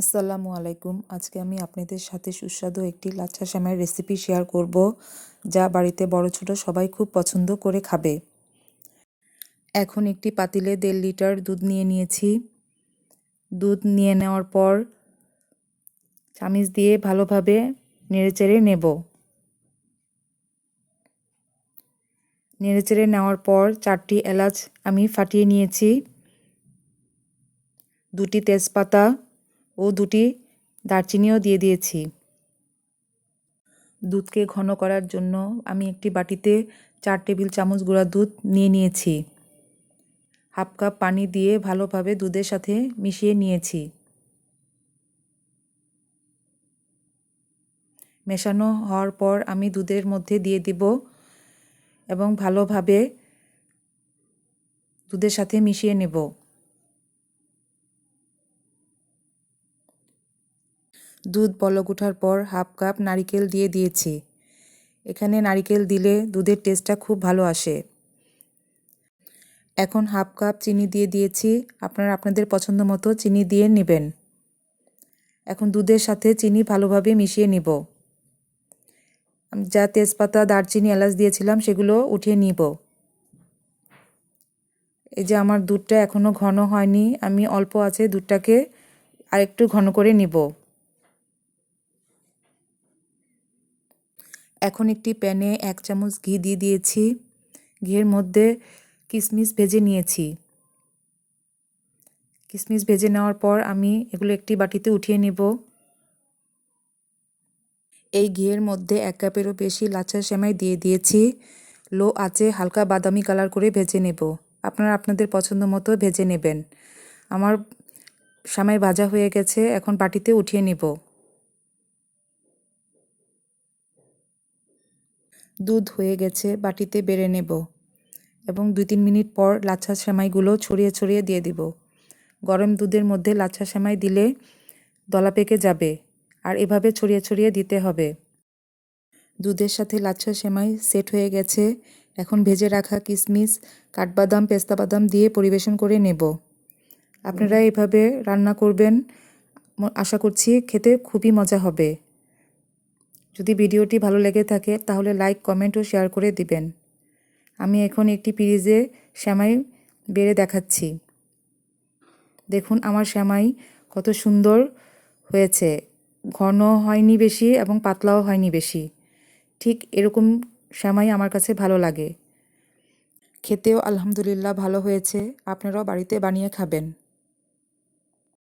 আসসালামু আলাইকুম। আজকে আমি আপনাদের সাথে সুস্বাদু একটি লাচ্ছা সেমাইয়ের রেসিপি শেয়ার করব, যা বাড়িতে বড় ছোট সবাই খুব পছন্দ করে খাবে। এখন একটি পাতিলে 1.5 লিটার দুধ নিয়ে নিয়েছি। দুধ নিয়ে নেওয়ার পর চামিচ দিয়ে ভালোভাবে নেড়েচেড়ে নেব। নেড়েচেড়ে নেওয়ার পর 4টি এলাচ আমি ফাটিয়ে নিয়েছি, 2টি তেজপাতা ও 2টি দারচিনিও দিয়ে দিয়েছি। দুধকে ঘন করার জন্য আমি একটি বাটিতে 4 টেবিল চামচ গুঁড়া দুধ নিয়ে নিয়েছি। হাফ কাপ পানি দিয়ে ভালোভাবে দুধের সাথে মিশিয়ে নিয়েছি। মেশানো হওয়ার পর আমি দুধের মধ্যে দিয়ে দিব এবং ভালোভাবে দুধের সাথে মিশিয়ে নেব। দুধ বলক ওঠার পর হাফ কাপ নারিকেল দিয়ে দিয়েছি। এখানে নারিকেল দিলে দুধের টেস্টটা খুব ভালো আসে। এখন হাফ কাপ চিনি দিয়ে দিয়েছি। আপনারা আপনাদের পছন্দ মতো চিনি দিয়ে নেবেন। এখন দুধের সাথে চিনি ভালোভাবে মিশিয়ে নিব। যা তেজপাতা, দারচিনি, এলাচ দিয়েছিলাম সেগুলো উঠিয়ে নিব। এই যে আমার দুধটা এখনও ঘন হয়নি, আমি অল্প আছে দুধটাকে আরেকটু ঘন করে নিব। এখন একটি প্যানে 1 চামচ ঘি দিয়ে দিয়েছি। ঘিয়ের মধ্যে কিশমিশ ভেজে নিয়েছি। কিশমিশ ভেজে নেওয়ার পর আমি এগুলো একটি বাটিতে উঠিয়ে নেব। এই ঘিয়ের মধ্যে 1 কাপেরও বেশি লাচ্ছা সেমাই দিয়ে দিয়েছি। লো আঁচে হালকা বাদামি কালার করে ভেজে নেব। আপনারা আপনাদের পছন্দ মতো ভেজে নেবেন। আমার সেমাই ভাজা হয়ে গেছে, এখন বাটিতে উঠিয়ে নেব। দুধ হয়ে গেছে, বাটিতে বেড়ে নেব এবং 2-3 মিনিট পর লাচ্ছা সেমাইগুলো ছড়িয়ে ছড়িয়ে দিয়ে দিব। গরম দুধের মধ্যে লাচ্ছা সেমাই দিলে দলা পেকে যাবে, আর এভাবে ছড়িয়ে ছড়িয়ে দিতে হবে। দুধের সাথে লাচ্ছা সেমাই সেট হয়ে গেছে। এখন ভেজে রাখা কিশমিশ, কাঠবাদাম, পেস্তা বাদাম দিয়ে পরিবেশন করে নেব। আপনারা এভাবে রান্না করবেন, আশা করছি খেতে খুবই মজা হবে। যদি ভিডিওটি ভালো লেগে থাকে তাহলে লাইক, কমেন্ট ও শেয়ার করে দিবেন। আমি এখন একটি পিরিজে সেমাই বেড়ে দেখাচ্ছি। দেখুন আমার সেমাই কত সুন্দর হয়েছে। ঘন হয়নি বেশি এবং পাতলাও হয়নি বেশি। ঠিক এরকম সেমাই আমার কাছে ভালো লাগে। খেতেও আলহামদুলিল্লাহ ভালো হয়েছে। আপনারাও বাড়িতে বানিয়ে খাবেন।